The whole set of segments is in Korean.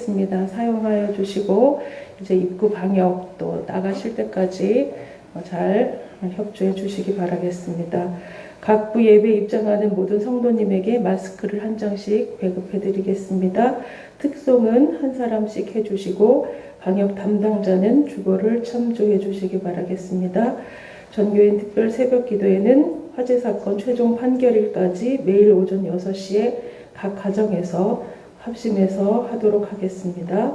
하겠습니다. 사용하여 주시고 이제 입구 방역 또 나가실 때까지 잘 협조해 주시기 바라겠습니다. 각 부 예배 입장하는 모든 성도님에게 마스크를 한 장씩 배급해 드리겠습니다. 특송은 한 사람씩 해주시고 방역 담당자는 주보를 참조해 주시기 바라겠습니다. 전교인 특별 새벽 기도회는 화재 사건 최종 판결일까지 매일 오전 6시에 각 가정에서 합심해서 하도록 하겠습니다.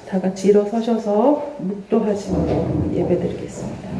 다 같이 일어서셔서 묵도하심으로 예배드리겠습니다.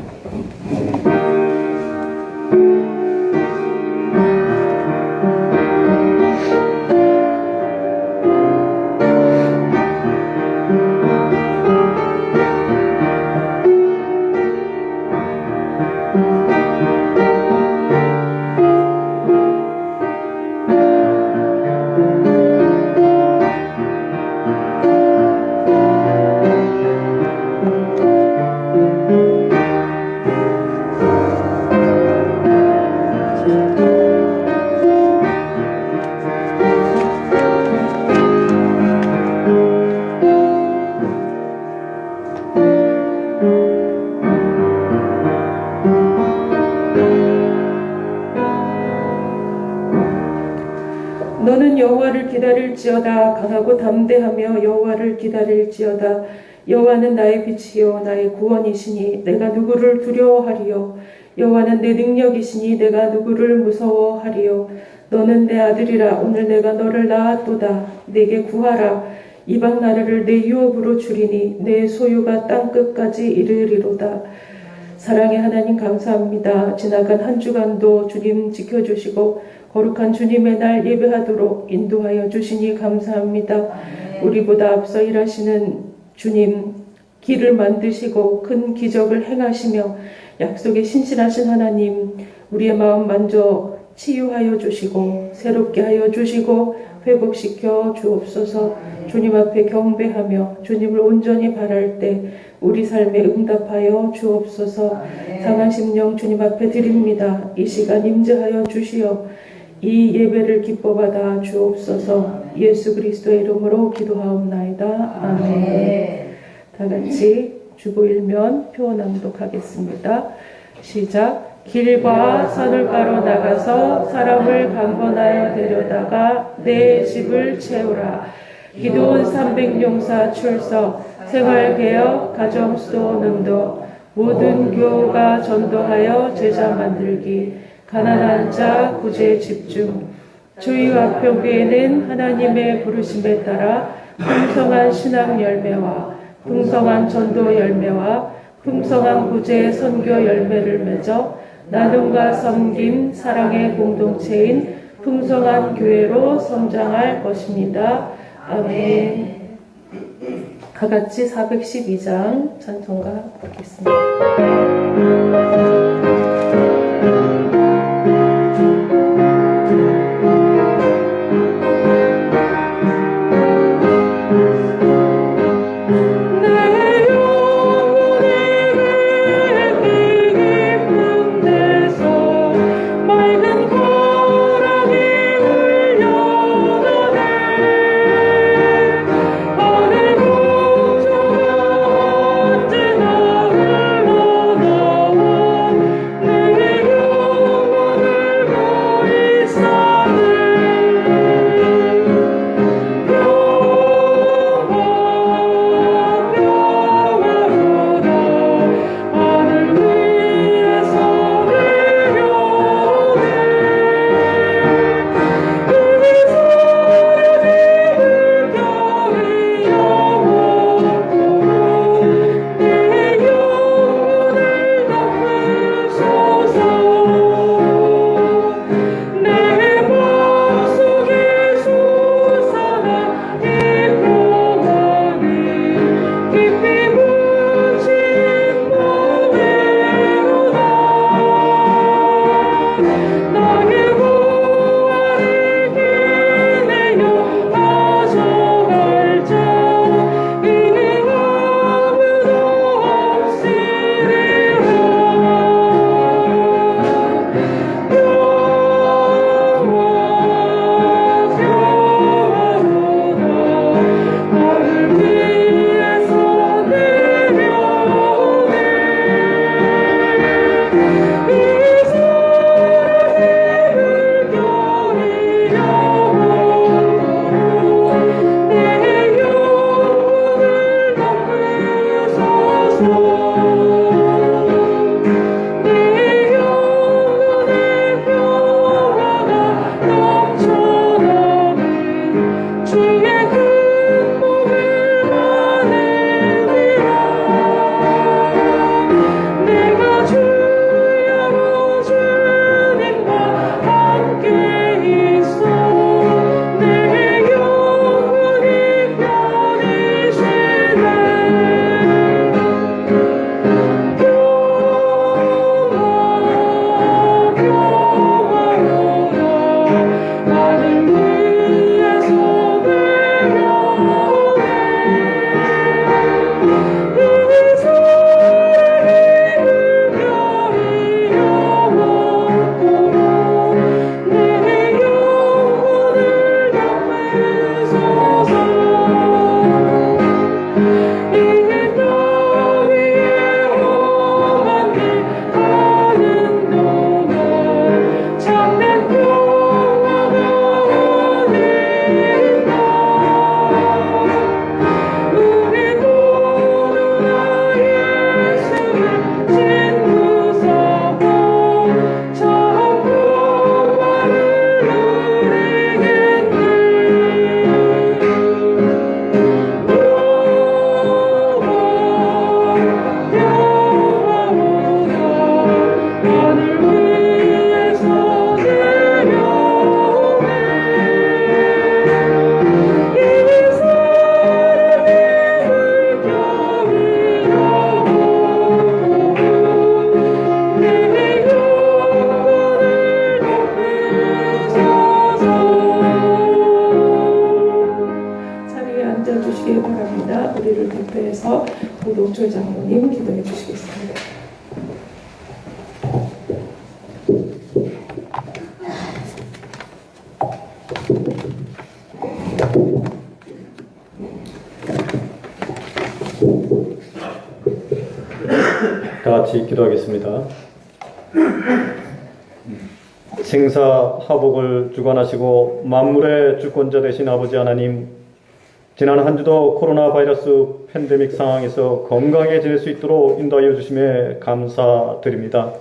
너는 여호와를 기다릴지어다. 강하고 담대하며 여호와를 기다릴지어다. 여호와는 나의 빛이요 나의 구원이시니 내가 누구를 두려워하리요. 여호와는 내 능력이시니 내가 누구를 무서워하리요. 너는 내 아들이라. 오늘 내가 너를 낳았도다. 내게 구하라. 이방 나라를 내 유업으로 주리니 내 소유가 땅끝까지 이르리로다. 사랑의 하나님 감사합니다. 지나간 한 주간도 주님 지켜주시고 거룩한 주님의 날 예배하도록 인도하여 주시니 감사합니다. 우리보다 앞서 일하시는 주님, 길을 만드시고 큰 기적을 행하시며 약속에 신실하신 하나님, 우리의 마음 만져 치유하여 주시고 새롭게 하여 주시고 회복시켜 주옵소서. 주님 앞에 경배하며 주님을 온전히 바랄 때 우리 삶에 응답하여 주옵소서. 상한 심령 주님 앞에 드립니다. 이 시간 임재하여 주시어 이 예배를 기뻐받아 주옵소서. 예수 그리스도의 이름으로 기도하옵나이다. 아멘. 다 같이 주보 일면 표 낭독하겠습니다. 시작. 길과 산울가로 나가서 사람을 강권하여 데려다가 내 집을 채우라. 기도원 300용사 출석. 생활개혁 가정수도 능도. 모든 교우가 전도하여 제자 만들기. 가난한 자 구제 집중. 주의와 평교에는 하나님의 부르심에 따라 풍성한 신앙 열매와 풍성한 전도 열매와 풍성한 구제 선교 열매를 맺어 나눔과 섬김 사랑의 공동체인 풍성한 교회로 성장할 것입니다. 아멘. 다같이 412장 찬송가 듣겠습니다. 받아 주시기 바랍니다. 우리를 대표해서 노동철 장로님 기도해 주시겠습니다. 다 같이 기도하겠습니다. 생사화복을 주관하시고 만물의 주권자 되신 아버지 하나님, 지난 한 주도 코로나 바이러스 팬데믹 상황에서 건강하게 지낼 수 있도록 인도하여 주심에 감사드립니다.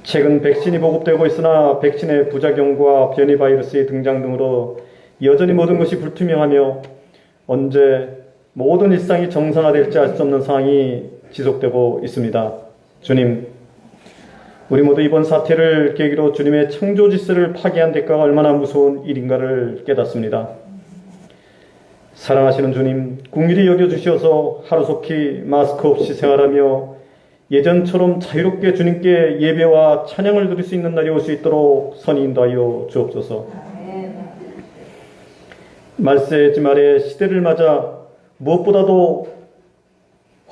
최근 백신이 보급되고 있으나 백신의 부작용과 변이 바이러스의 등장 등으로 여전히 모든 것이 불투명하며 언제 모든 일상이 정상화될지 알 수 없는 상황이 지속되고 있습니다. 주님, 우리 모두 이번 사태를 계기로 주님의 창조 질서를 파괴한 대가가 얼마나 무서운 일인가를 깨닫습니다. 사랑하시는 주님, 긍휼히 여겨주시어서 하루속히 마스크 없이 생활하며 예전처럼 자유롭게 주님께 예배와 찬양을 드릴 수 있는 날이 올 수 있도록 선히 인도하여 주옵소서. 말세의 지말의 시대를 맞아 무엇보다도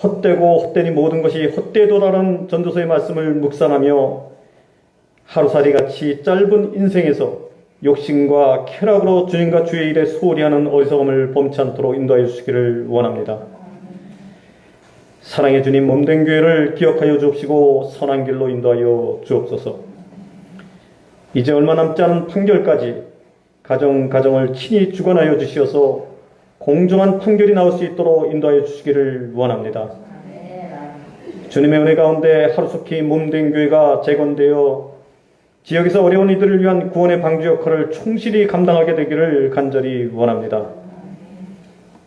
헛되고 헛되니 모든 것이 헛되도라는 전도서의 말씀을 묵상하며 하루살이같이 짧은 인생에서 욕심과 쾌락으로 주님과 주의 일에 소홀히 하는 어리석음을 범치 않도록 인도하여 주시기를 원합니다. 사랑의 주님 몸된 교회를 기억하여 주옵시고 선한 길로 인도하여 주옵소서. 이제 얼마 남지 않은 판결까지 가정을 친히 주관하여 주시어서 공정한 판결이 나올 수 있도록 인도하여 주시기를 원합니다. 주님의 은혜 가운데 하루속히 몸된 교회가 재건되어 지역에서 어려운 이들을 위한 구원의 방주 역할을 충실히 감당하게 되기를 간절히 원합니다.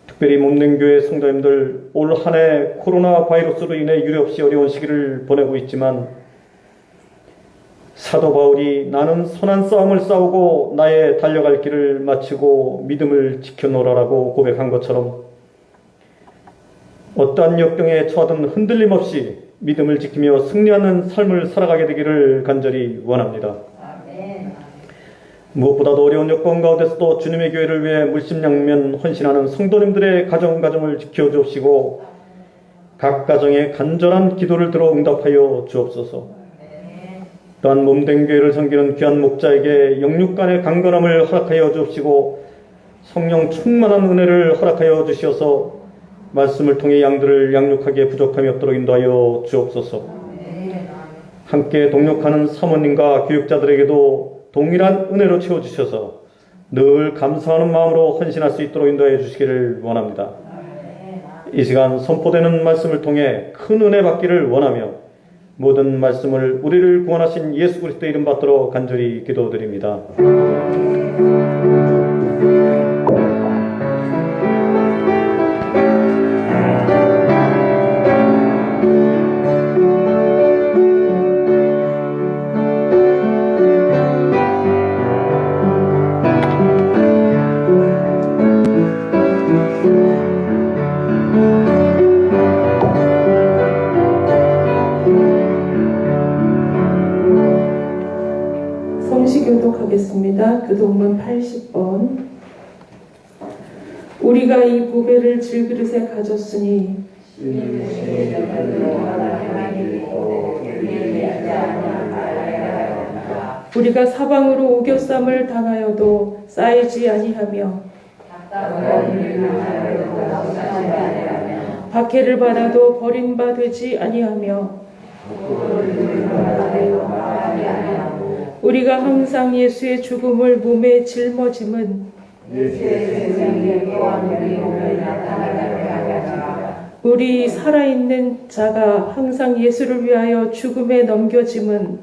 특별히 몸된 교회 성도님들 올 한 해 코로나 바이러스로 인해 유례없이 어려운 시기를 보내고 있지만 사도 바울이 나는 선한 싸움을 싸우고 나의 달려갈 길을 마치고 믿음을 지켜노라라고 고백한 것처럼 어떠한 역경에 처하든 흔들림 없이 믿음을 지키며 승리하는 삶을 살아가게 되기를 간절히 원합니다. 무엇보다도 어려운 여건 가운데서도 주님의 교회를 위해 물심양면 헌신하는 성도님들의 가정을 지켜주옵시고 각 가정의 간절한 기도를 들어 응답하여 주옵소서. 또한 몸된 교회를 섬기는 귀한 목자에게 영육간의 강건함을 허락하여 주옵시고 성령 충만한 은혜를 허락하여 주시어서 말씀을 통해 양들을 양육하기에 부족함이 없도록 인도하여 주옵소서. 함께 동역하는 사모님과 교육자들에게도 동일한 은혜로 채워주셔서 늘 감사하는 마음으로 헌신할 수 있도록 인도해 주시기를 원합니다. 이 시간 선포되는 말씀을 통해 큰 은혜 받기를 원하며 모든 말씀을 우리를 구원하신 예수 그리스도의 이름 받들어 간절히 기도드립니다. 교독하겠습니다. 교독문 80번. 우리가 이 보배를 질그릇에 가졌으니 우리가 사방으로 우겨쌈을 당하여도 쌓이지 아니하며 박해를 받아도 버린 바 되지 아니하며 우리가 항상 예수의 죽음을 몸에 짊어짐은 우리 살아있는 자가 항상 예수를 위하여 죽음에 넘겨짐은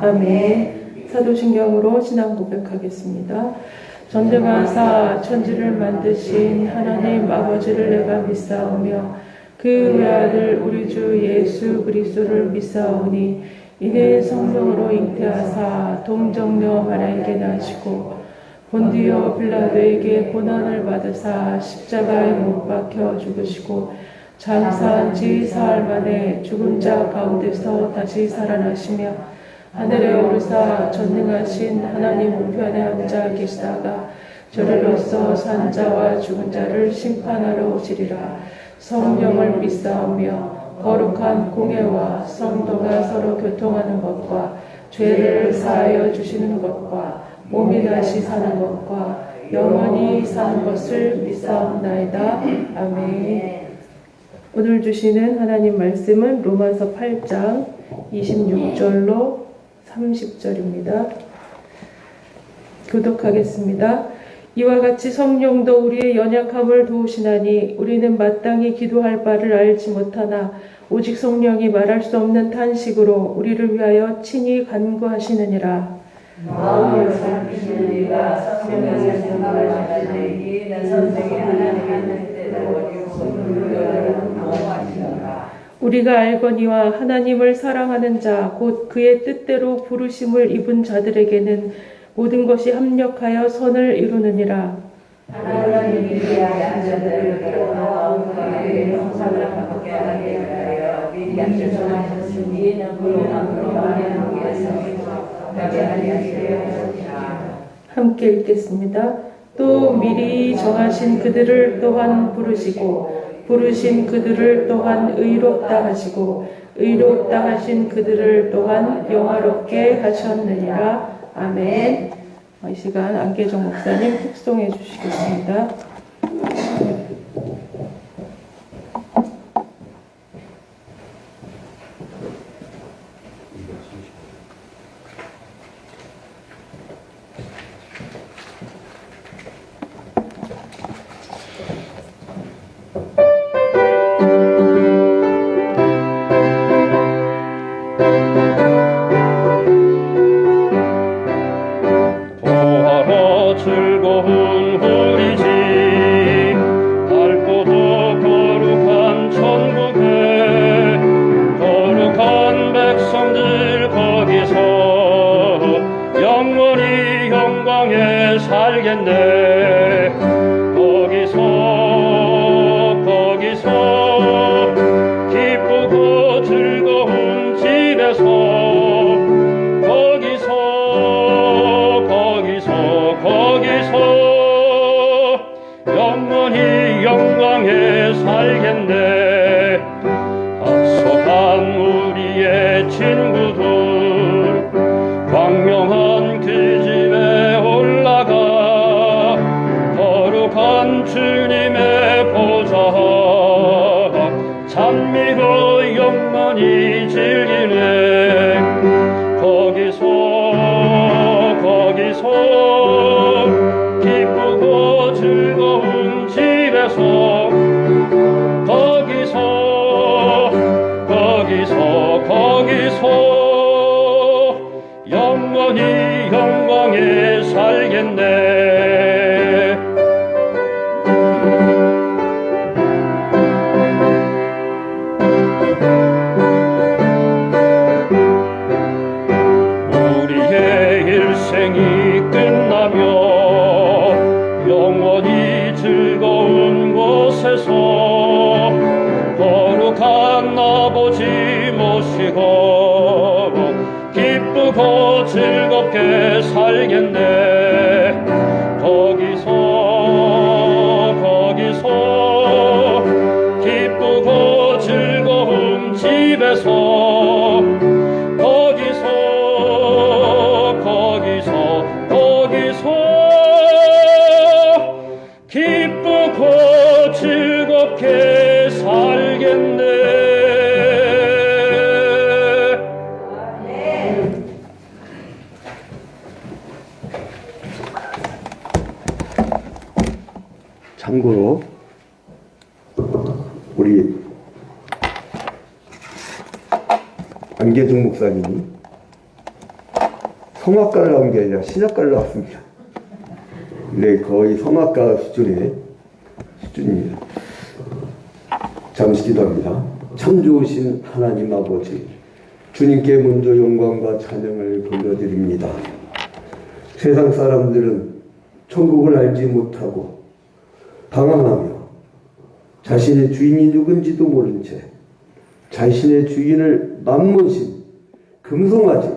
아멘. 사도신경으로 신앙 고백하겠습니다. 전쟁하사 천지를 만드신 하나님 아버지를 내가 믿사오며 그 외아들 우리 주 예수 그리스도를 믿사오니 이는 성령으로 잉태하사 동정녀 마리아에게 나시고 본디오 빌라도에게 고난을 받으사 십자가에 못 박혀 죽으시고 장사한 지 사흘 만에 죽은 자 가운데서 다시 살아나시며 하늘에 오르사 전능하신 하나님 우편에 앉아 계시다가 저리로서 산자와 죽은 자를 심판하러 오시리라. 성령을 믿사오며 거룩한 공예와 성도가 서로 교통하는 것과 죄를 사하여 주시는 것과 몸이 다시 사는 것과 영원히 사는 것을 믿사옵나이다. 아멘. 오늘 주시는 하나님 말씀은 로마서 8장 26절로 30절입니다. 교독하겠습니다. 이와 같이 성령도 우리의 연약함을 도우시나니 우리는 마땅히 기도할 바를 알지 못하나 오직 성령이 말할 수 없는 탄식으로 우리를 위하여 친히 간구하시느니라. 마음을 살피시는 이가 성령의 생각을 하시니 내 선생이 하나님의 뜻대로 육성을 방어하시니라. 우리가 알거니와 하나님을 사랑하는 자 곧 그의 뜻대로 부르심을 입은 자들에게는 모든 것이 합력하여 선을 이루느니라. 하나님이 위하신 자들을 기뻐하고 그에게 영광을 받게 하게 하여 미리 약속하셨으니 그는 그러한 한국에서 하게 하시리라. 함께 읽겠습니다. 또 미리 정하신 그들을 또한 부르시고 부르신 그들을 또한 의롭다 하시고 의롭다 하신 그들을 또한 영화롭게 하셨느니라. 아멘. 이 시간 안계정 목사님 묵송해 주시겠습니다. 즐거운 우리 집 밝고도 거룩한 천국에 거룩한 백성들 거기서 영원히 영광에 살겠네. 거기서 기쁘고 즐거운 집에서 영원히 영광에 살겠네. 합석한 우리의 친구들 광명한 그 집에 올라가 거룩한 주님의 보좌 찬미로 영원히 즐기네. 거기서 기쁘고 즐거운 집에서 거기서 영원히 영광에 살겠네. 우리의 일생이 끝나면 영원히 즐거운 곳에서 거룩한 아버지 모시고 기쁘고 즐겁게 살겠네. 거기서 기쁘고 즐거운 집에서 거기서 기쁘고 즐겁게 살겠네. 참고로 우리 안계중 목사님이 성악가를 나온 게 아니라 신학가를 나왔습니다. 근데 거의 성악가 수준입니다. 잠시 기도합니다. 참 좋으신 하나님 아버지, 주님께 먼저 영광과 찬양을 돌려드립니다. 세상 사람들은 천국을 알지 못하고 방황하며 자신의 주인이 누군지도 모른 채 자신의 주인을 만문신 금송아지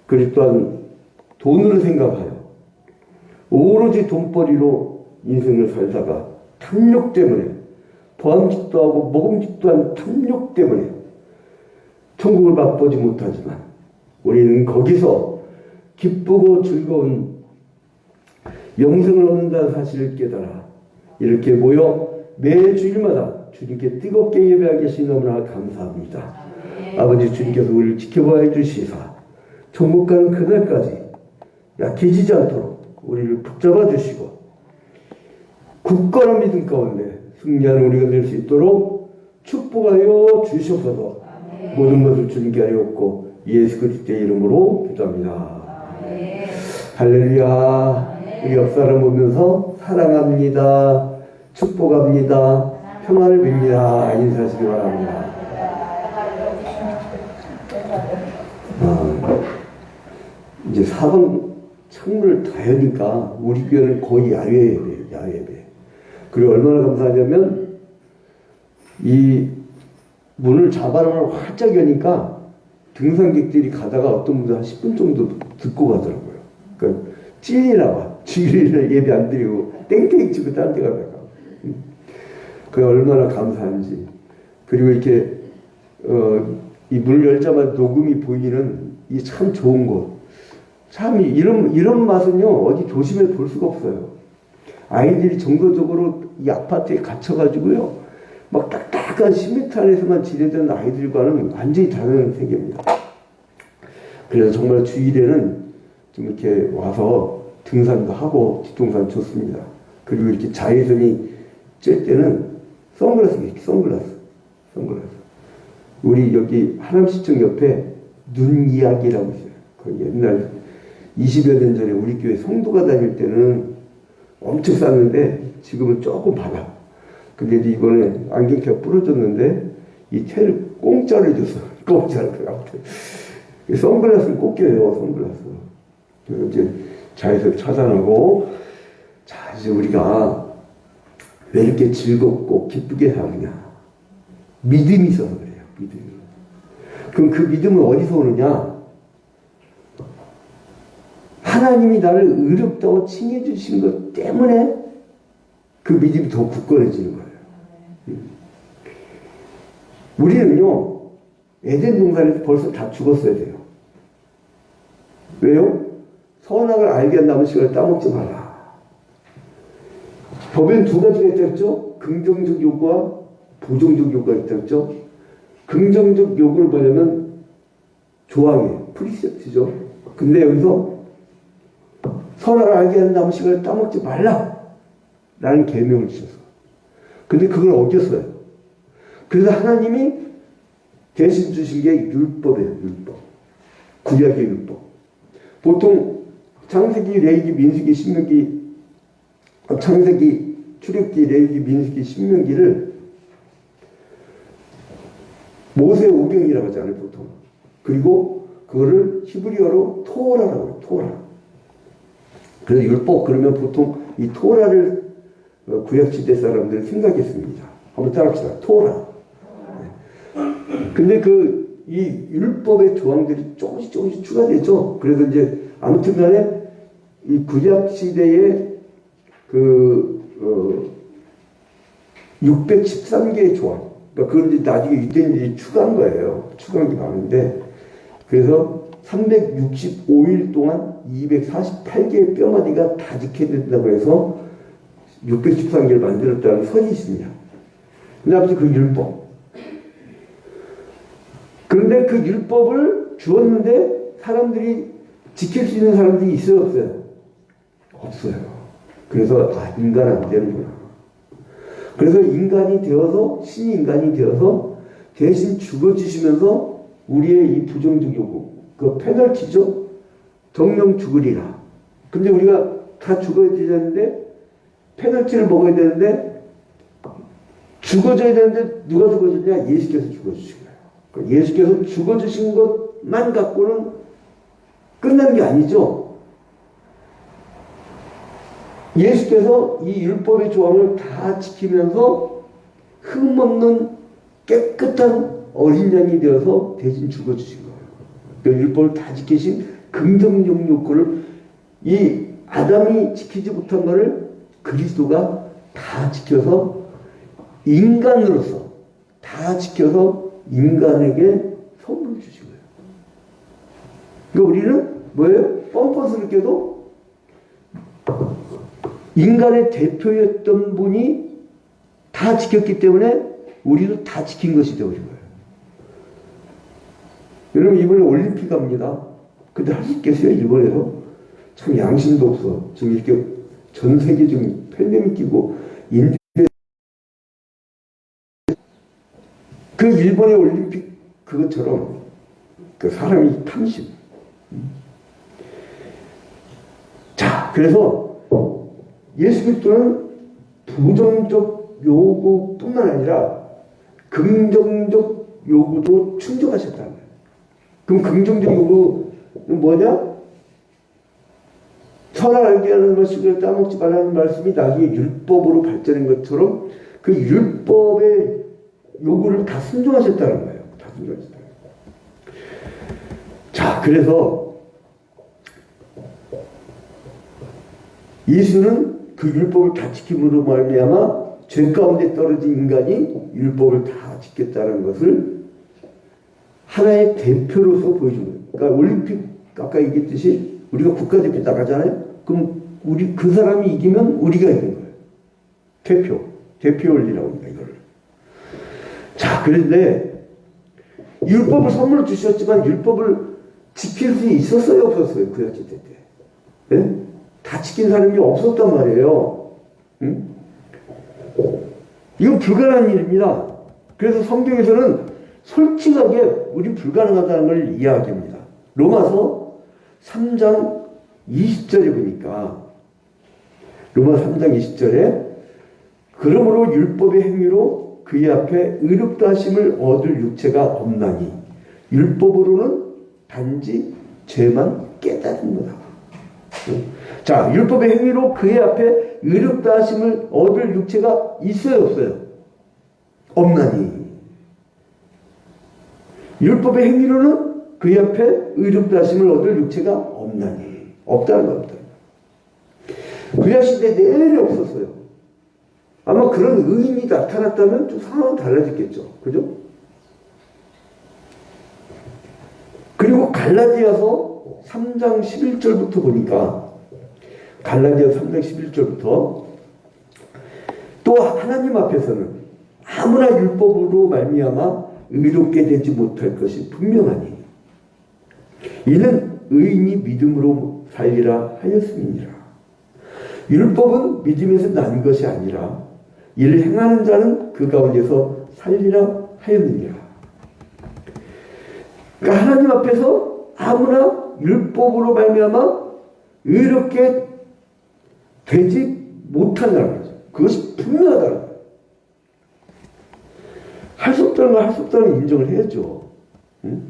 그리고 또한 돈으로 생각하여 오로지 돈벌이로 인생을 살다가 탐욕 때문에 보암직도 하고 먹음직도 한 탐욕 때문에 천국을 맛보지 못하지만 우리는 거기서 기쁘고 즐거운 영생을 얻는다는 사실을 깨달아 이렇게 모여 매 주일마다 주님께 뜨겁게 예배하게 하시니 너무나 감사합니다. 아버지 주님께서 우리를 지켜봐 주시사 천국 가는 그날까지 약해지지 않도록 우리를 붙잡아 주시고 굳건한 믿음 가운데 승리하는 우리가 될 수 있도록 축복하여 주시옵소서. 모든 것을 주님께 하였고 예수 그리스도의 이름으로 기도합니다. 할렐루야. 우리 옆사람 보면서 사랑합니다, 축복합니다, 평안을 빕니다 인사하시기 바랍니다. 이제 사방 창문을 다 여니까 우리 교회는 거의 야외 예배예요. 야외 예배. 그리고 얼마나 감사하냐면 이 문을 자바람을 활짝 여니까 등산객들이 가다가 어떤 분들 한 10분 정도 듣고 가더라고요. 그러니까 찔리나 봐. 주일에 예배 안 드리고 땡땡이 치고 딴 데 가다가. 그게 얼마나 감사한지. 그리고 이렇게 이 문을 열자마자 녹음이 보이는 이 참 좋은 곳. 참 이런 맛은요 어디 도심에 볼 수가 없어요. 아이들이 정서적으로 이 아파트에 갇혀가지고요 막 딱딱한 시멘트 안에서만 지내던 아이들과는 완전히 다른 세계입니다. 그래서 정말 주일에는 좀 이렇게 와서 등산도 하고 뒷동산 좋습니다. 그리고 이렇게 자외선이 쬐 때는 선글라스 이렇게 선글라스. 우리 여기 하남시청 옆에 눈 이야기라고 있어요. 그 옛날 20여 년 전에 우리 교회 성도가 다닐 때는 엄청 쌌는데 지금은 조금 받아. 근데 이제 이번에 안경테가 부러졌는데 이 테를 공짜로 해줬어. 공짜로. 아무튼 선글라스를 꼭 껴요. 선글라스. 그래서 이제 자외선 차단하고 자 이제 우리가 왜 이렇게 즐겁고 기쁘게 사느냐. 믿음이 있어서 그래요. 믿음이. 그럼 그 믿음은 어디서 오느냐? 하나님이 나를 의롭다고 칭해 주신 것 때문에 그 믿음이 더 굳건해지는 거예요. 우리는요 에덴 동산에서 벌써 다 죽었어야 돼요. 왜요? 선악을 알게 한다면 시간을 따먹지 마라. 법에는 두 가지가 있다 했죠. 긍정적 요구와 부정적 요구가 있다 했죠. 긍정적 요구를 보려면 조항이에요. 프리셉트죠. 근데 여기서 선악을 알게 한다면 시간을 따먹지 말라 라는 계명을 주셨어. 근데 그걸 어겼어요. 그래서 하나님이 대신 주신 게 율법이에요. 율법. 구약의 율법. 보통 창세기, 레위기, 민수기, 신명기, 창세기, 출애굽기, 레위기, 민수기, 신명기를 모세 오경이라고 하잖아요. 보통. 그리고 그거를 히브리어로 토라라고 해요. 토라. 그래서 율법 그러면 보통 이 토라를 구약시대 사람들이 생각했습니다. 한번 따라합시다. 토라. 근데 이 율법의 조항들이 조금씩 추가되죠. 그래서 이제 아무튼 간에 이 구약시대의 613개의 조항. 그러니까 그걸 이제 나중에 유대인들이 추가한 거예요. 추가한 게 많은데. 그래서 365일 동안 248개의 뼈마디가 다 지켜야 된다고 해서 613개를 만들었다는 설이 있습니다. 근데 아무튼 그 율법. 그런데 그 율법을 주었는데 사람들이 지킬 수 있는 사람들이 있어요, 없어요? 없어요. 그래서 인간은 안 되는구나. 그래서 인간이 되어서 신이 인간이 되어서 대신 죽어주시면서 우리의 이 부정적 요구, 그 페널티죠. 정령 죽으리라. 근데 우리가 다 죽어야 되는데 페널티를 먹어야 되는데 죽어줘야 되는데 누가 죽어줬냐? 예수께서 죽어주신 거예요. 그러니까 예수께서 죽어주신 것만 갖고는 끝나는 게 아니죠. 예수께서 이 율법의 조항을 다 지키면서 흠없는 깨끗한 어린 양이 되어서 대신 죽어주신 거예요. 그 율법을 다 지키신 긍정적 요구를 이 아담이 지키지 못한 것을 그리스도가 다 지켜서 인간으로서 다 지켜서 인간에게 선물을 주신 거예요. 그러니까 우리는 뭐예요? 뻔뻔스럽게도 인간의 대표였던 분이 다 지켰기 때문에 우리도 다 지킨 것이 되어버린 거예요. 여러분 이번에 올림픽 갑니다. 근데 할 수 있겠어요? 일본에서? 참 양심도 없어. 지금 이렇게 전 세계 지금 팬데믹 끼고 그 일본의 올림픽 그것처럼 그 사람이 탐심. 자, 그래서 예수 그리스도는 부정적 요구뿐만 아니라 긍정적 요구도 충족하셨다는 거예요. 그럼 긍정적 요구는 뭐냐? 선을 알게 하는 것을 따먹지 말라는 말씀이 나중에 율법으로 발전한 것처럼 그 율법의 요구를 다 순종하셨다는 거예요. 다 순종하셨다는 거예요. 자, 그래서 예수는 그 율법을 다 지킴으로 말미암아 죄 가운데 떨어진 인간이 율법을 다 지켰다는 것을 하나의 대표로서 보여준 거예요. 그러니까 올림픽 아까 얘기했듯이 우리가 국가대표 나가잖아요. 그럼 우리 그 사람이 이기면 우리가 이긴 거예요. 대표 원리라고 합니다. 이거를. 자, 그런데 율법을 선물로 주셨지만 율법을 지킬 수 있었어요, 없었어요? 그 시대 때. 네? 다 지킨 사람이 없었단 말이에요. 응? 이건 불가능한 일입니다. 그래서 성경에서는 솔직하게 우리 불가능하다는 걸 이야기합니다. 로마서 3장 20절에 보니까 로마 3장 20절에 그러므로 율법의 행위로 그의 앞에 의롭다 하심을 얻을 육체가 없나니 율법으로는 단지 죄만 깨달은 거다. 자, 율법의 행위로 그의 앞에 의롭다 하심을 얻을 육체가 있어요, 없어요? 없나니. 율법의 행위로는 그의 앞에 의롭다 하심을 얻을 육체가 없나니. 없다는 겁니다. 그냥 시대 내내 없었어요. 아마 그런 의인이 나타났다면 좀 상황은 달라졌겠죠. 그죠? 그리고 갈라디아서 3장 11절부터 보니까 갈라디아서 3장 11절부터 또 하나님 앞에서는 아무나 율법으로 말미암아 의롭게 되지 못할 것이 분명하니 이는 의인이 믿음으로 살리라 하였음이니라. 율법은 믿음에서 난 것이 아니라 이를 행하는 자는 그 가운데서 살리라 하였느니라. 그러니까 하나님 앞에서 아무나 율법으로 말미암아 의롭게 되지 못한다는 거죠. 그것이 분명하다는 거예요. 할 수 없다는 걸 할 수 없다는 걸 인정을 해야죠. 응?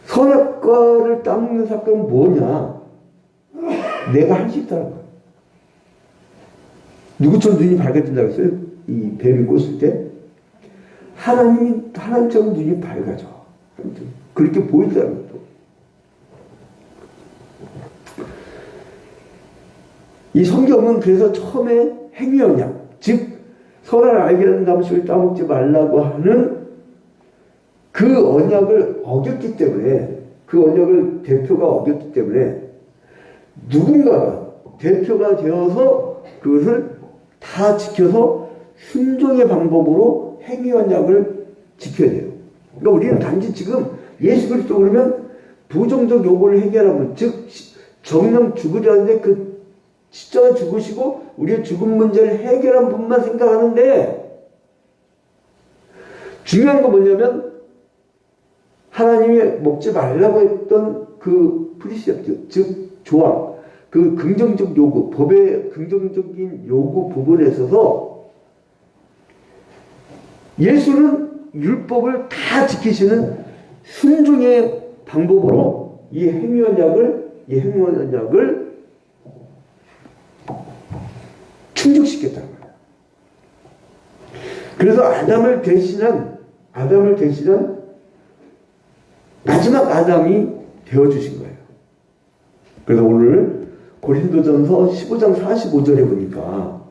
선악과를 따먹는 사건은 뭐냐? 내가 할 수 있다는 거예요. 누구처럼 눈이 밝아진다고 했어요? 이 뱀이 꽂을 때? 하나님처럼 눈이 밝아져. 그렇게 보인다는 것도. 이 성경은 그래서 처음에 행위언약, 즉 선을 알게 하는 감식을 따먹지 말라고 하는 그 언약을 어겼기 때문에, 그 언약을 대표가 어겼기 때문에 누군가가 대표가 되어서 그것을 다 지켜서 순종의 방법으로 행위언약을 지켜야 돼요. 그러니까 우리는 단지 지금 예수 그리스도 그러면 부정적 요구를 해결하면, 즉 정령 죽으려는데 그 십자가 죽으시고 우리의 죽음 문제를 해결한 분만 생각하는데, 중요한 건 뭐냐면 하나님이 먹지 말라고 했던 그 프리셉트, 즉 조항, 그 긍정적 요구, 법의 긍정적인 요구 부분에 있어서 예수는 율법을 다 지키시는 순종의 방법으로 이 행위언약을 충족시켰다는 거예요. 그래서 아담을 대신한 마지막 아담이 되어주신 거예요. 그래서 오늘 고린도전서 15장 45절에 보니까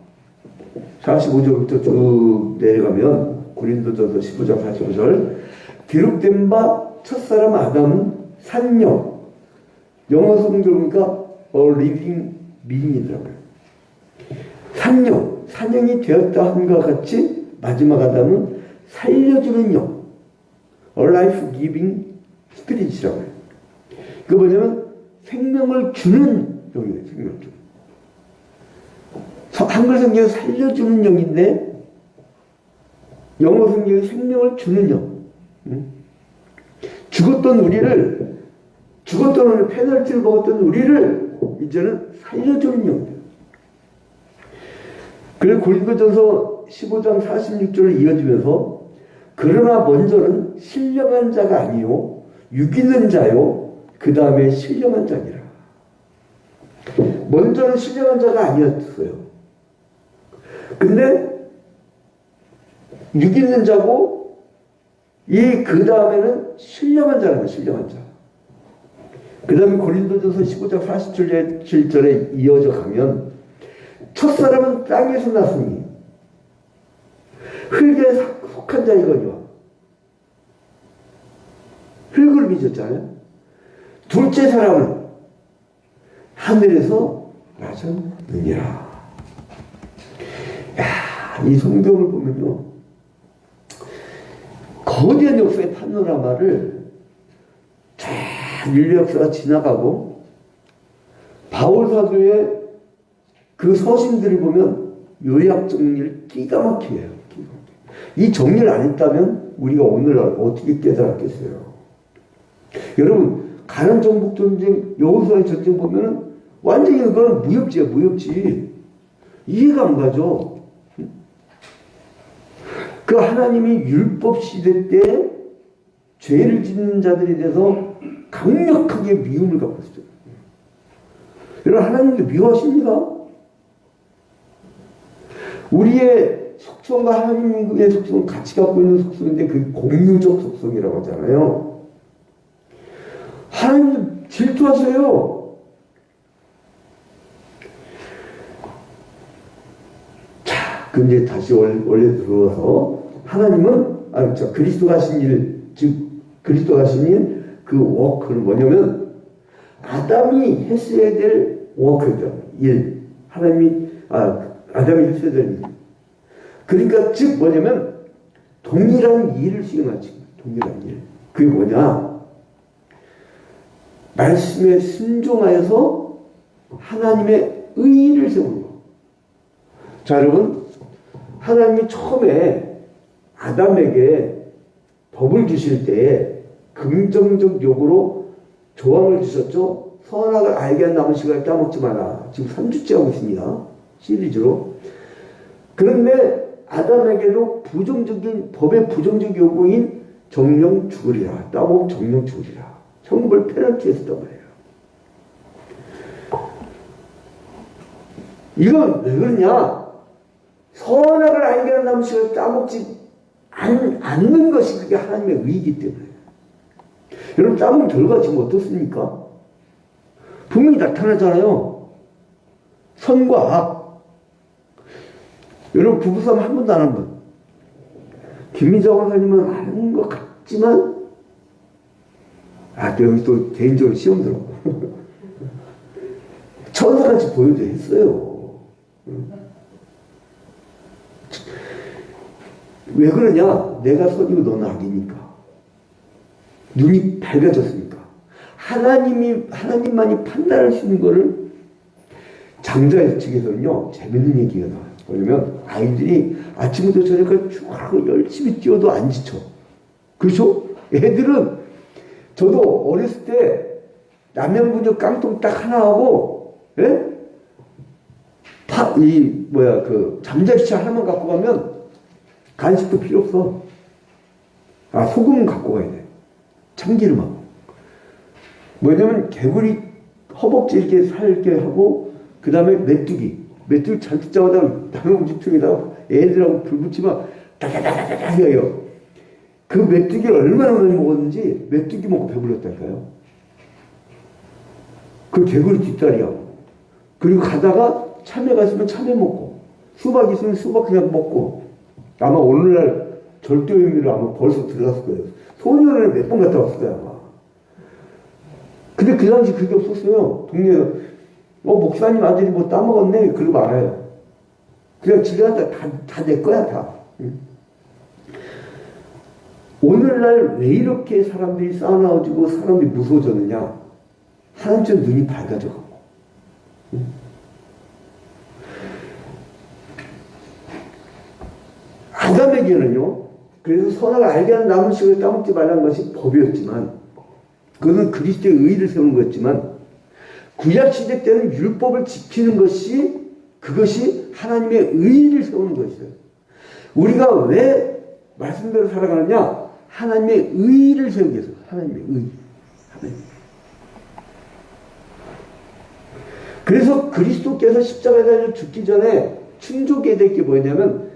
45절부터 쭉 내려가면 고린도전서 15장 45절 기록된 바 첫사람 아담은 산령, 영어 성경 보니까 a living being이더라고요. 산령, 산령이 되었다 함과 같이 마지막 아담은 살려주는 영, a life giving spirit이라고 해요. 그 뭐냐면 생명을 주는 영이에요. 생명을 주는. 한글 성경에 살려주는 영인데 영어 성경에 생명을 주는 영. 죽었던 우리를 페널티를 먹었던 우리를 이제는 살려주는 영이에요. 그래서 고린도전서 15장 46절을 이어지면서 그러나 먼저는 신령한 자가 아니요 육 있는 자요 그 다음에 신령한 자니라. 먼저는 신령한 자가 아니었어요. 근데 육 있는 자고 이 그 다음에는 신령한 자라는 거예요. 신령한 자. 그 다음에 고린도전서 15장 47절에 이어져 가면 첫사람은 땅에서 났으니 흙에 속한 자이거니와 흙을 빚었잖아요. 둘째 사람은 하늘에서 나셨느니라. 야, 이 성경을 보면요, 거대한 역사의 파노라마를 쫙 인류 역사가 지나가고 바울 사도의 그 서신들을 보면 요약 정리를 기가 막히게 해요. 이 정리를 안 했다면 우리가 오늘 어떻게 깨달았겠어요? 여러분, 가난 정복 전쟁, 여호수아의 전쟁 보면은 완전히 그건 무협지야, 무협지. 이해가 안 가죠. 그 하나님이 율법 시대 때 죄를 짓는 자들에 대해서 강력하게 미움을 갖고 있어요. 여러분, 하나님도 미워하십니다. 우리의 속성과 하나님의 속성은 같이 갖고 있는 속성인데 그게 공유적 속성이라고 하잖아요. 하나님도 질투하세요. 자, 그럼 이제 다시 원래 들어와서 하나님은 그리스도가 하신 일, 즉 그리스도가 하신 일, 그 워크는 뭐냐면 아담이 했어야 될 워크죠. 일. 아담이 했어야 될 일. 그러니까 즉 뭐냐면 동일한 일을 수행하지. 동일한 일. 그게 뭐냐? 말씀에 순종하여서 하나님의 의의를 세우는 거. 자, 여러분, 하나님이 처음에 아담에게 법을 주실 때에 긍정적 욕으로 조항을 주셨죠. 선악을 알게 한 나무 씨를 따먹지 마라. 지금 3주째 하고 있습니다. 시리즈로. 그런데 아담에게도 법의 부정적 요구인 정령 죽으리라. 따먹 정령 죽으리라. 형벌 페널티였단 말이에요. 이건 왜 그러냐? 선악을 알게 한 나무 씨를 따먹지 않는 것이 그게 하나님의 의이기 때문에. 여러분, 따먹은 결과 지금 어떻습니까? 분명히 나타나잖아요. 선과 악. 여러분, 부부싸움 한 번도 안 한 분. 김민정 원사님은 아는 것 같지만, 또 여기 또 개인적으로 시험 들어. 천사같이 보여줘 했어요. 왜 그러냐? 내가 선이고 너는 악이니까. 눈이 밝아졌으니까. 하나님만이 판단할 수 있는 거를 장자 측에서는요, 재밌는 얘기가 나와요. 뭐냐면, 아이들이 아침부터 저녁까지 쭉 열심히 뛰어도 안 지쳐. 그렇죠? 애들은, 저도 어렸을 때, 라면 분유 깡통 딱 하나 하고, 예? 잠자리차 하나만 갖고 가면, 간식도 필요 없어. 소금은 갖고 가야 돼. 참기름하고. 뭐냐면 개구리 허벅지 이렇게 살게 하고 그 다음에 메뚜기 잔뜩 잡아다가 나무 움직통에다가 애들하고 불 붙이면 다다다다다다 해요. 그 메뚜기를 얼마나 많이 먹었는지 메뚜기 먹고 배불렀다니까요. 그 개구리 뒷다리하고. 그리고 가다가 참외가 있으면 참외 먹고, 수박 있으면 수박 그냥 먹고. 아마 오늘날 절도의미로 아마 벌써 들어갔을 거예요. 소년원에 몇 번 갔다 왔을 거야, 아마. 근데 그 당시 그게 없었어요. 동네에. 목사님 아들이 뭐 따먹었네. 그러고 말아요. 그냥 지가 다 내 거야, 다. 오늘날 왜 이렇게 사람들이 싸나워지고 사람들이 무서워졌느냐? 하나님처럼 눈이 밝아져가고. 아담에게는요, 그래서 선악을 알게 하는 나무 씨를 따먹지 말라는 것이 법이었지만, 그것은 그리스도의 의의를 세우는 거였지만, 구약시대 때는 율법을 지키는 것이, 그것이 하나님의 의의를 세우는 것이에요. 우리가 왜 말씀대로 살아가느냐? 하나님의 의의를 세우기 위해서. 하나님의 의의. 그래서 그리스도께서 십자가에 달려 죽기 전에 충족해야 될 게 뭐냐면,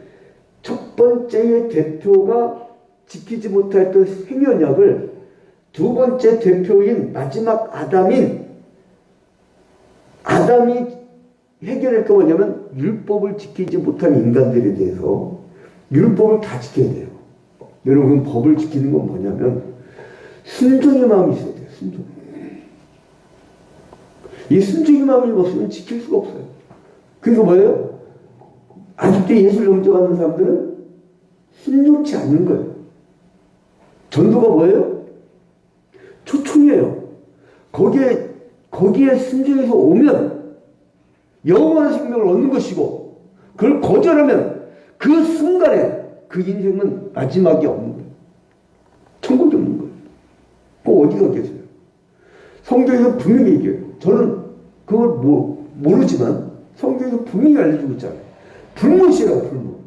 첫 번째의 대표가 지키지 못했던 생연약을 두 번째 대표인 마지막 아담이 해결할 게 뭐냐면, 율법을 지키지 못한 인간들에 대해서 율법을 다 지켜야 돼요. 여러분, 법을 지키는 건 뭐냐면 순종의 마음이 있어야 돼요. 순종. 이 순종의 마음이 없으면 지킬 수가 없어요. 그러니까 뭐예요? 아직도 예수를 영접하는 사람들은 순종치 않는 거예요. 전도가 뭐예요? 초청이에요. 거기에 순종해서 오면 영원한 생명을 얻는 것이고, 그걸 거절하면 그 순간에 그 인생은 마지막이 없는 거예요. 천국이 없는 거예요. 꼭 어디 가겠어요? 성경에서 분명히 얘기해요. 저는 그걸 모르지만 성경에서 분명히 알려주고 있잖아요. 불못이라고, 불못.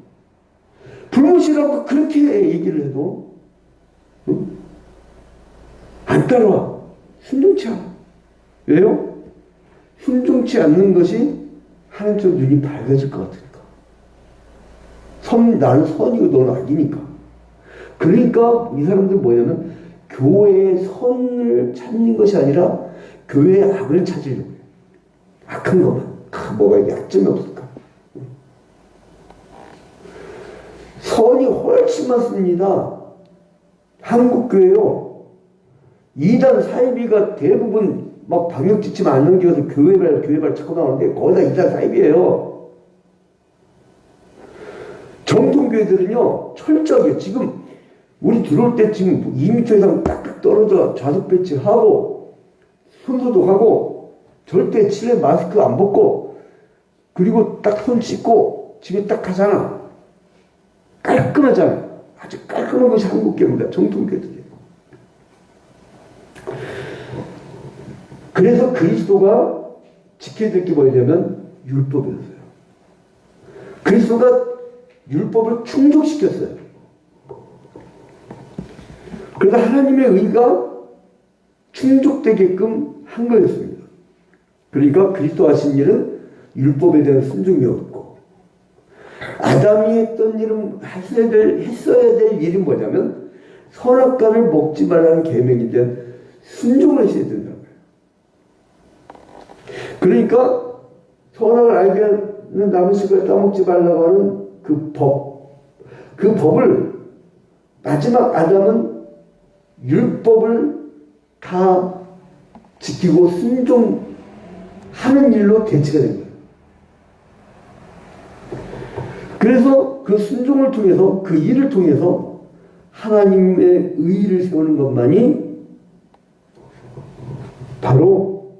불못이라고 그렇게 얘기를 해도 안 따라와. 순종치 않아. 왜요? 순종치 않는 것이 하나님처럼 눈이 밝아질 것 같으니까. 나는 선이고 너는 악이니까. 그러니까 이 사람들은 뭐냐면 교회의 선을 찾는 것이 아니라 교회의 악을 찾으려고 해요. 악한 것만. 뭐가 이게 약점이 없을까? 선이 훨씬 많습니다. 한국교회요. 이단 사이비가 대부분 막 방역지침 안 넘겨서 교회발 찾고 나오는데 거의 다 이단 사이비예요. 정통교회들은요, 철저하게 지금 우리 들어올 때 지금 2m 이상 딱딱 떨어져 좌석 배치하고 손소독하고 절대 실내 마스크 안 벗고 그리고 딱 손 씻고 집에 딱 가잖아. 깔끔하잖아. 아주 깔끔한 것이 한국교회입니다. 정통교회들이. 그래서 그리스도가 지켜야 될 게 뭐냐면 율법이었어요. 그리스도가 율법을 충족시켰어요. 그래서 하나님의 의가 충족되게끔 한 거였습니다. 그러니까 그리스도 하신 일은 율법에 대한 순종이었고, 아담이 했던 일은 했어야 될 일은 뭐냐면 선악과를 먹지 말라는 계명에 대한 순종을 했어야 된다는 거예요. 그러니까 선악을 알게 하는 나무 씨를 따먹지 말라고 하는 그 법을 마지막 아담은 율법을 다 지키고 순종하는 일로 대치가 된 거예요. 그래서 그 순종을 통해서, 그 일을 통해서 하나님의 의의를 세우는 것만이 바로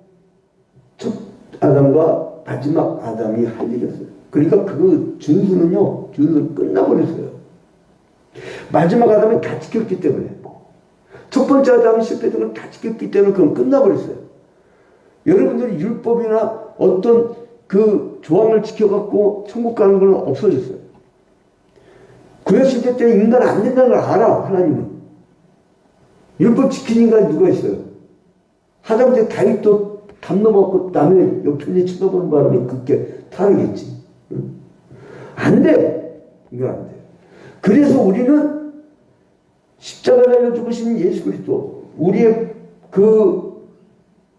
첫 아담과 마지막 아담이 할 일이었어요. 그러니까 그 준수는요, 끝나버렸어요. 마지막 아담은 다 지켰기 때문에. 첫 번째 아담이 실패했던 건 다 지켰기 때문에 그건 끝나버렸어요. 여러분들이 율법이나 어떤 그 조항을 지켜갖고 천국 가는 건 없어졌어요. 구약시대 때 인간 안 된다는 걸 알아, 하나님은. 율법 지키는 인간이 누가 있어요? 하다못해 다윗도 담 넘어갖고 남의 옆편에 쳐다보는 바람에 그렇게 타락했지. 응? 안 돼. 이거 안 돼. 그래서 우리는 십자가를 달려 죽으신 예수 그리스도, 우리의 그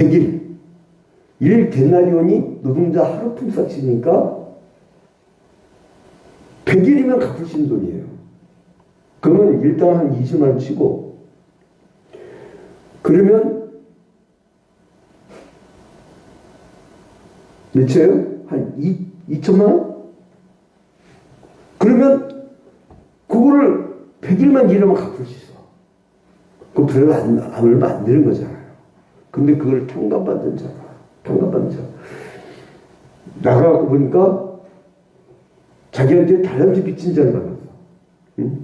100일. 1 데나리온이 노동자 하루 품삯이니까 100일이면 갚을 수 있는 돈이에요. 그러면 일당 한 20만 원 치고, 그러면 몇이에요? 한 2천만 원? 그러면 그거를 100일만 일하면 갚을 수 있어. 그거 별로 얼마 안 되는 거잖아요. 근데 그걸 평가받는 자가 나가고 보니까 자기한테 달란트 빚진 자를 만났어. 응?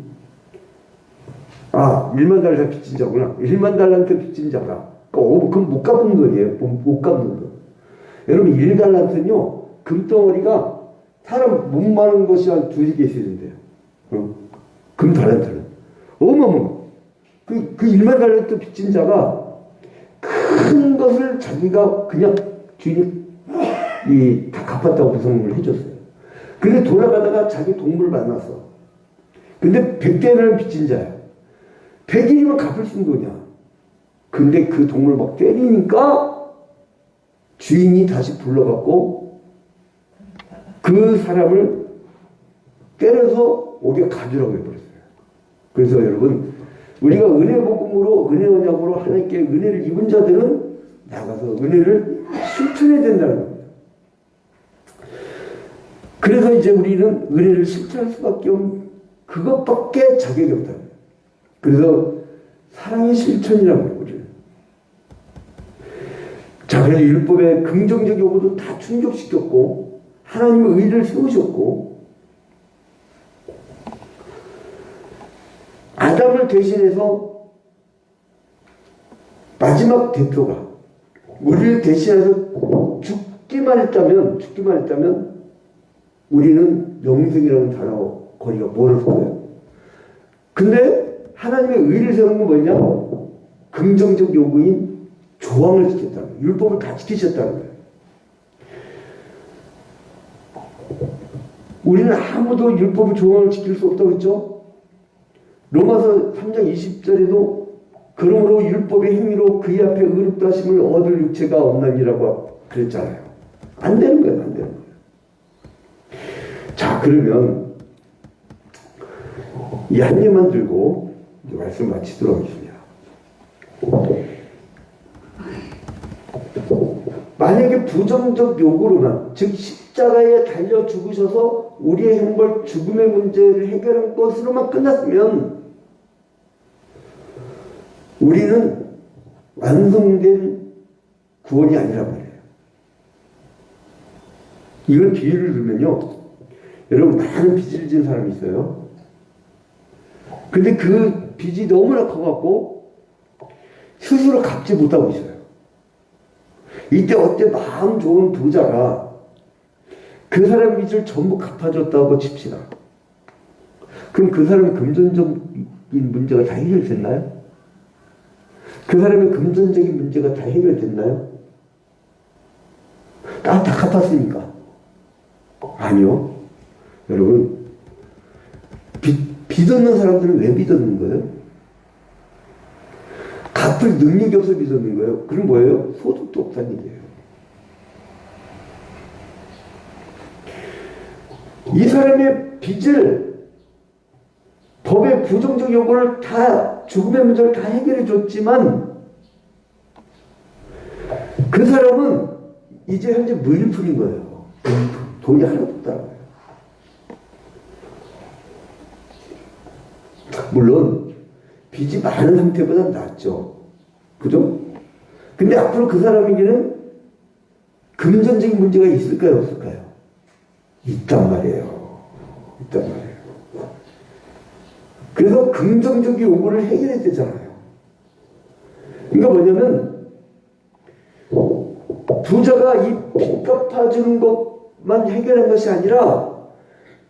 아, 1만 달란트 빚진 자구나. 1만 달란트 빚진 자라. 그럼 못 갚는 거예요. 못 갚는 거. 여러분, 1달란트는요, 금덩어리가 사람 못 마는 것이 한 2-3개 있어야 된대요. 금 달란트는. 어머머. 그 1만 달란트 빚진 자가 큰 것을 자기가 그냥 주인이 다 갚았다고 구성을 해줬어요. 근데 돌아가다가 자기 동물 만났어. 근데 100대를 빚진 자야. 100일이면 갚을 수 있는 돈이야. 근데 그 동물 막 때리니까 주인이 다시 불러갖고 그 사람을 때려서 오게 가두라고 해버렸어요. 그래서 여러분, 우리가 은혜 복음으로, 은혜 언약으로 하나님께 은혜를 입은 자들은 나가서 은혜를 실천해야 된다는 겁니다. 그래서 이제 우리는 은혜를 실천할 수밖에 없는 그것밖에 자격이 없다. 그래서 사랑의 실천이라고 해요, 우리는. 자, 그래서 율법의 긍정적 요구도 다 충족시켰고, 하나님의 의를 세우셨고, 아담을 대신해서 마지막 대표가 우리를 대신해서 죽기만 했다면 우리는 영생이라는 단어와 거리가 멀었을 거예요. 근데 하나님의 의를 세우는 건 뭐냐? 긍정적 요구인 조항을 지켰다는 거예요. 율법을 다 지키셨다는 거예요. 우리는 아무도 율법의 조항을 지킬 수 없다고 했죠? 로마서 3장 20절에도 그러므로 율법의 행위로 그의 앞에 의롭다 하심을 얻을 육체가 없나니라고 그랬잖아요. 안 되는 거예요. 안 되는 거예요. 자, 그러면 이 한 입만 들고 말씀 마치도록 하겠습니다. 만약에 부정적 요구로만, 즉 십자가에 달려 죽으셔서 우리의 형벌 죽음의 문제를 해결한 것으로만 끝났으면 우리는 완성된 구원이 아니란 말이에요. 이걸 비유를 들면요, 여러분, 많은 빚을 진 사람이 있어요. 근데 그 빚이 너무나 커갖고 스스로 갚지 못하고 있어요. 이때 어때 마음 좋은 부자가 그 사람 빚을 전부 갚아줬다고 칩시다. 그럼 그 사람의 금전적인 문제가 다 해결됐나요? 그 사람의 금전적인 문제가 다 해결됐나요? 다 갚았으니까. 아니요. 여러분, 빚 없는 사람들은 왜 빚 없는 거예요? 갚을 능력이 없어 빚 없는 거예요. 그럼 뭐예요? 소득도 없다는 얘기예요. 이 사람의 빚을, 법의 부정적 요구를 다, 죽음의 문제를 다 해결해 줬지만 그 사람은 이제 현재 무일푼인 거예요. 돈이 하나도 없다는 거예요. 물론 빚이 많은 상태보다 낫죠. 그죠? 근데 앞으로 그 사람에게는 금전적인 문제가 있을까요? 없을까요? 있단 말이에요. 있단 말이에요. 그래서 긍정적 요구를 해결해야 되잖아요. 그러니까 뭐냐면 부자가 이 빚 갚아주는 것만 해결한 것이 아니라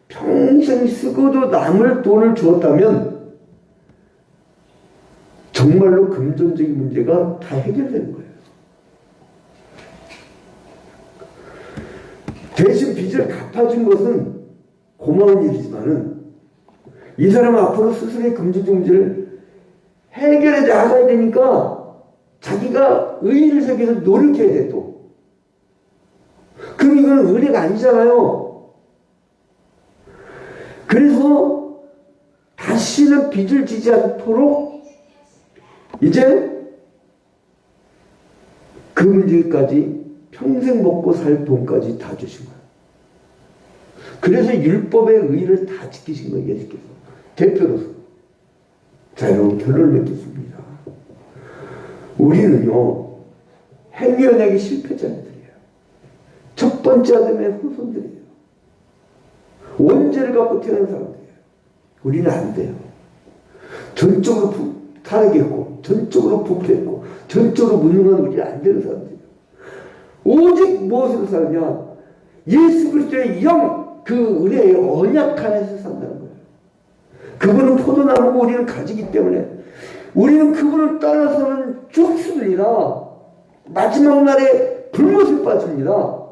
평생 쓰고도 남을 돈을 주었다면 정말로 금전적인 문제가 다 해결되는 거예요. 대신 빚을 갚아준 것은 고마운 일이지만은 이 사람은 앞으로 스스로의 금전적 문제를 해결해 나가야 되니까 자기가 의의를 세우기 위해서 노력해야 돼 또. 그럼 이건 은혜가 아니잖아요. 그래서 다시는 빚을 지지 않도록 이제 그 문제까지 평생 먹고 살 돈까지 다 주신 거예요. 그래서 율법의 의의를 다 지키신 거예요. 예수께서. 대표로서. 자, 여러분 결론을 맺겠습니다. 우리는요, 행위언약의 실패자들이에요. 첫 번째 아담의 후손들이에요. 원죄를 갖고 태어난 사람들이에요. 우리는 안 돼요. 전적으로 타락했고, 전적으로 부패했고, 전적으로 무능한 우리는 안 되는 사람들이에요. 오직 무엇으로 사느냐? 예수 그리스도의 영, 그 은혜의 언약 안에서 산다는 거예요. 그분은 포도나무고 우리는 가지기 때문에 우리는 그분을 따라서는 죽습니다. 마지막 날에 불못에 빠집니다.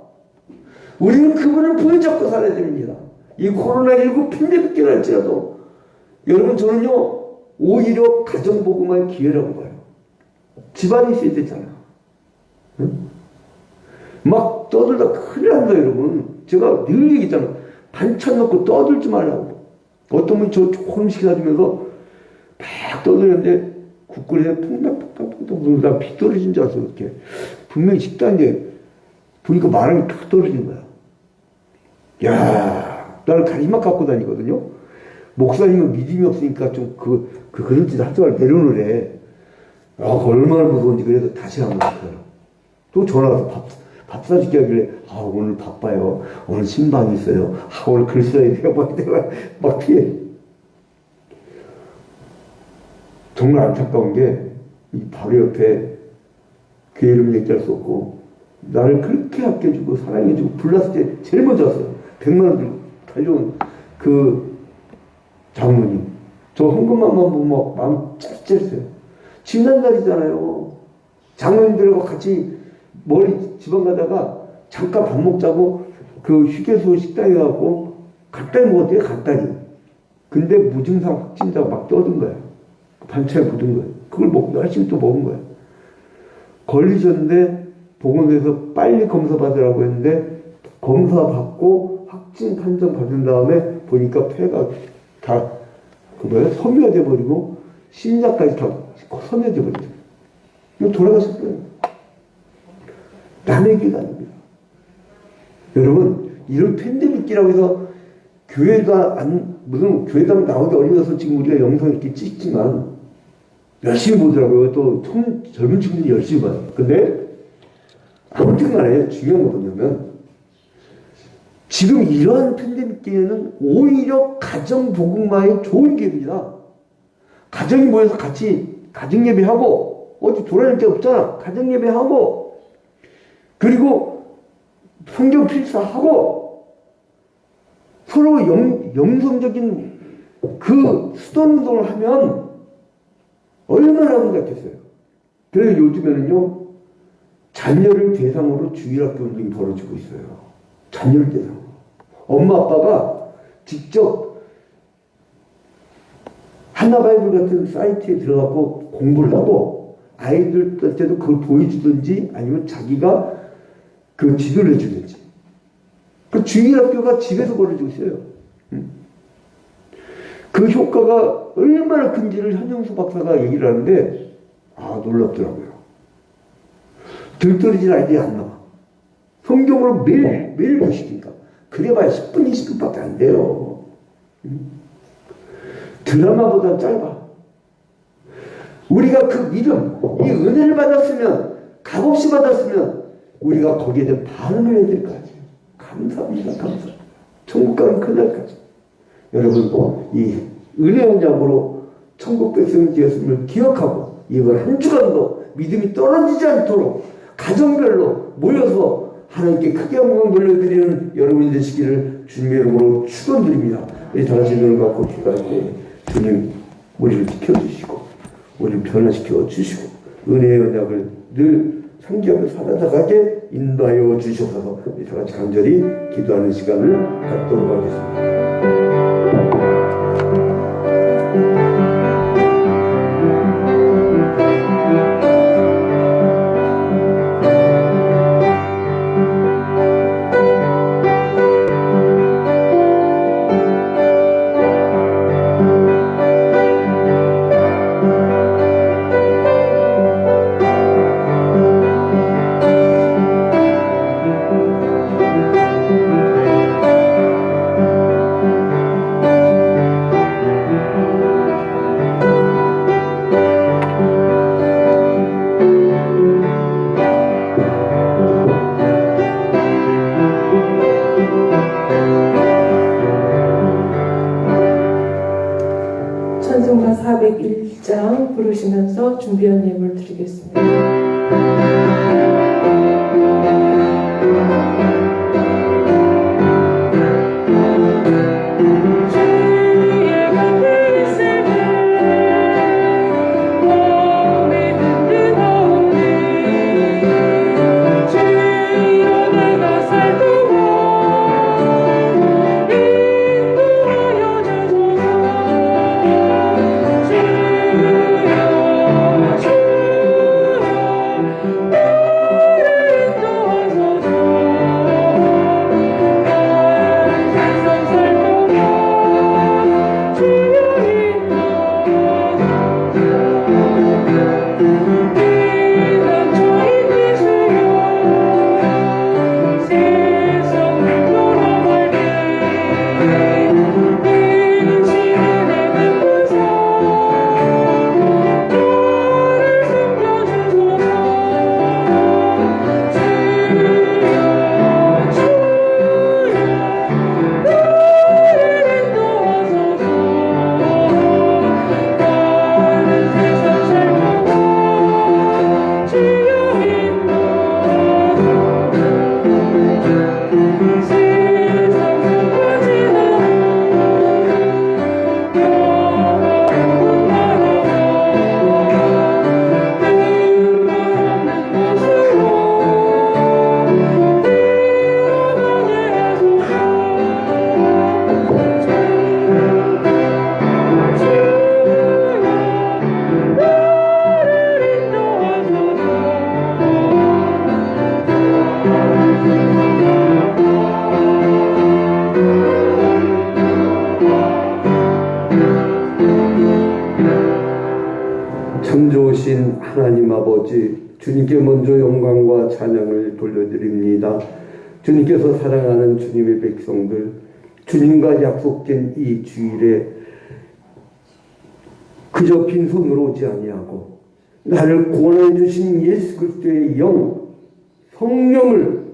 우리는 그분을 부여잡고 살아야 됩니다. 이 코로나19 팬데믹 할지라도 여러분 저는요 오히려 가정복음화의 기회라고 봐요. 집안이 있어야 되잖아. 응? 막 떠들다 큰일 난다 여러분. 제가 늘 얘기했잖아. 반찬 넣고 떠들지 말라고. 어떤 분이 저 조금 시켜주면서 막 떠드는데 국거리에 퐁당퐁당퐁당 물다 피 떨어진 줄 알았어. 이렇게 분명히 식당인데 보니까 마랑이 탁 떨어진 거야. 야, 나는 가리막 갖고 다니거든요. 목사님은 믿음이 없으니까 좀 그런 짓 하지 말고 내려놓으래. 아, 얼마나 무서운지. 그래서 다시 한번 시켜요. 또 전화 와서 밥 사줄게 하길래, 아, 오늘 바빠요. 오늘 신방이 있어요. 아, 오늘 글 써야 돼요. 막 피해. 정말 안타까운 게, 이 바로 옆에 그 이름 얘기할 수 없고, 나를 그렇게 아껴주고 사랑해주고 불렀을 때 제일 먼저 왔어요. 100만 원 들고 달려온 그 장모님. 저 헌금만 보면 막 마음 짠짠했어요. 지난날이잖아요. 장모님들하고 같이 멀리 지방 가다가 잠깐 밥 먹자고 그 휴게소 식당에 가고 간단히 먹었대요. 간단히. 근데 무증상 확진자가 막 떠든 거야. 반찬에 묻은 거야. 그걸 먹고 열심히 또 먹은 거야. 걸리셨는데 보건소에서 빨리 검사 받으라고 했는데 검사 받고 확진 판정 받은 다음에 보니까 폐가 다 섬유화돼 버리고 심장까지 다 섬유화돼 버리죠. 이거 돌아가셨어요. 남의 기가 아닙니다. 여러분 이런 팬데믹이라고 해서 교회가 무슨 교회가 나오기 어려워서 지금 우리가 영상 이렇게 찍지만 열심히 보더라고요. 또 젊은 친구들이 열심히 봐요. 근데 아무튼 간에 중요한 건 뭐냐면 지금 이러한 팬데믹 기회는 오히려 가정 복음화의 좋은 기회입니다. 가정이 모여서 같이 가정 예배하고 어디 돌아다닐 데 없잖아. 가정 예배하고 그리고 성경 필사하고 서로 영성적인 그 수돈 운동을 하면 얼마나 하는 것 같겠어요. 그래서 요즘에는요 자녀를 대상으로 주일학교 운동이 벌어지고 있어요. 자녀를 대상으로. 엄마 아빠가 직접 하나바이블 같은 사이트에 들어가고 공부를 하고 아이들한테도 그걸 보여주든지 아니면 자기가 그 지도를 해주든지. 그 주일학교가 집에서 벌어지고 있어요. 그 효과가 얼마나 큰지를 현영수 박사가 얘기를 하는데 놀랍더라고요. 들떨어질 아이들이 안 나와. 성경으로 매일 보시니까. 그래봐야 10분, 20분밖에 안 돼요. 드라마보다 짧아. 우리가 그 믿음, 이 은혜를 받았으면, 값없이 받았으면, 우리가 거기에 대한 반응을 해야 될 거 아니에요. 감사합니다, 감사합니다. 천국 가는 그날까지. 여러분, 이 은혜 언약으로 천국 백성이 되었음을 기억하고, 이번 한 주간도 믿음이 떨어지지 않도록 가정별로 모여서 하나님께 크게 영광 돌려드리는 여러분이 되시기를 주님의 이름으로 축원드립니다. 우리 다 같이 눈을 감고 기도할 때 주님 우리를 지켜주시고 우리를 변화시켜 주시고 은혜의 언약을 늘 상기하며 살아나가게 인도하여 주시옵소서. 우리 다 같이 간절히 기도하는 시간을 갖도록 하겠습니다. 아버지, 주님께 먼저 영광과 찬양을 돌려드립니다. 주님께서 사랑하는 주님의 백성들, 주님과 약속된 이 주일에 그저 빈손으로 오지 아니하고 나를 구원해 주신 예수 그리스도의 영, 성령을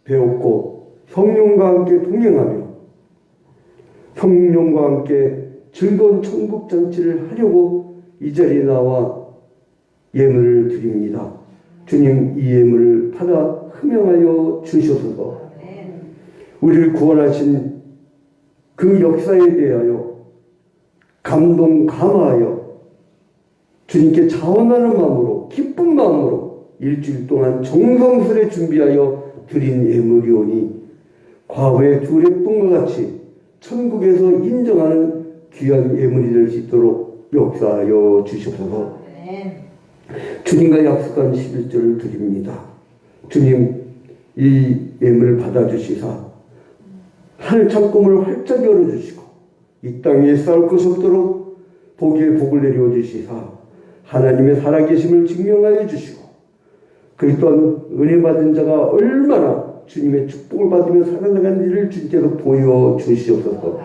배웠고 성령과 함께 동행하며 성령과 함께 즐거운 천국 잔치를 하려고 이 자리에 나와 예물을 드립니다. 주님, 이 예물을 받아 흠양하여 주셔서 우리를 구원하신 그 역사에 대하여 감동 감화하여 주님께 자원하는 마음으로, 기쁜 마음으로 일주일 동안 정성스레 준비하여 드린 예물이오니 과거의 두레뿐과 같이 천국에서 인정하는 귀한 예물이 될 수 있도록 역사하여 주시옵소서. 주님과 약속한 11절을 드립니다. 주님, 이 예물을 받아주시사 하늘 창문을 활짝 열어주시고 이 땅에 싸울 것 없도록 복에 복을 내려주시사 하나님의 살아계심을 증명하여 주시고 그 또한 은혜 받은 자가 얼마나 주님의 축복을 받으며 살아나가는지를 주님께서 보여주시옵소서.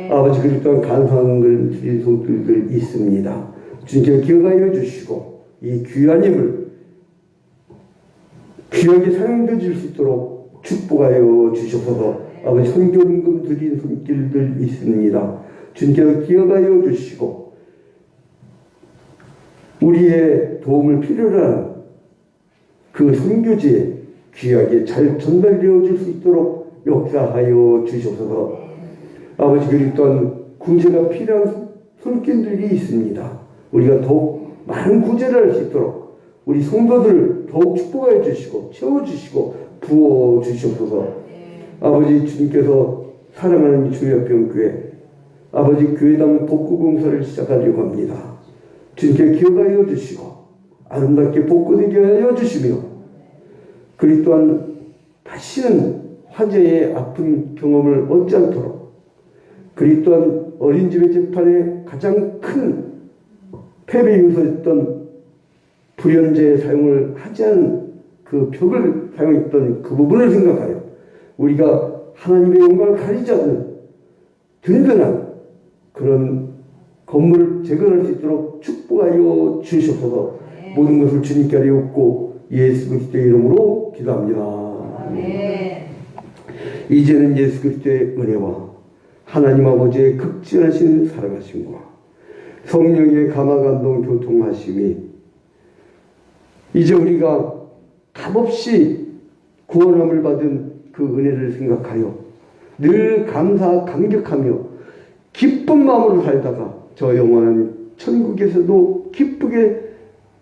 아버지, 그 또한 간사한 걸 드린 손길들 있습니다. 주님께서 기억하여 주시고 이 귀한 힘을 귀하게 사용되어질 수 있도록 축복하여 주시옵소서. 아버지, 선교임금 드린 손길들 있습니다. 주님께서 기억하여 주시고 우리의 도움을 필요로 하는 그 선교지에 귀하게 잘 전달되어질 수 있도록 역사하여 주시옵소서. 아버지, 그리고 또한 구제가 필요한 손길들이 있습니다. 우리가 더욱 많은 구제를 할 수 있도록 우리 성도들을 더욱 축복하여 주시고 채워주시고 부어주시옵소서. 아버지, 주님께서 사랑하는 주여병교회 아버지 교회당 복구공사를 시작하려고 합니다. 주님께 기억하여 주시고 아름답게 복구되게 하여 주시며 그리 또한 다시는 화재의 아픈 경험을 얻지 않도록 그리 또한 어린집의 재판에 가장 큰 패배 요소였던 불연제 사용을 하지 않은 그 벽을 사용했던 그 부분을 생각하여 우리가 하나님의 영광을 가리지 않는 든든한 그런 건물을 재건할 수 있도록 축복하여 주시옵소서. 모든 것을 주님께 하옵고 예수 그리스도의 이름으로 기도합니다. 이제는 예수 그리스도의 은혜와 하나님 아버지의 극진하신 사랑하심과 성령의 감화감동 교통하심이 이제 우리가 값없이 구원함을 받은 그 은혜를 생각하여 늘 감사 감격하며 기쁜 마음으로 살다가 저 영원한 천국에서도 기쁘게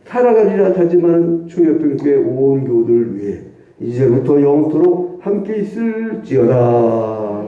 살아가리라 다짐하는 주여병교회 온 교우들 위해 이제부터 영원토록 함께 있을지어다.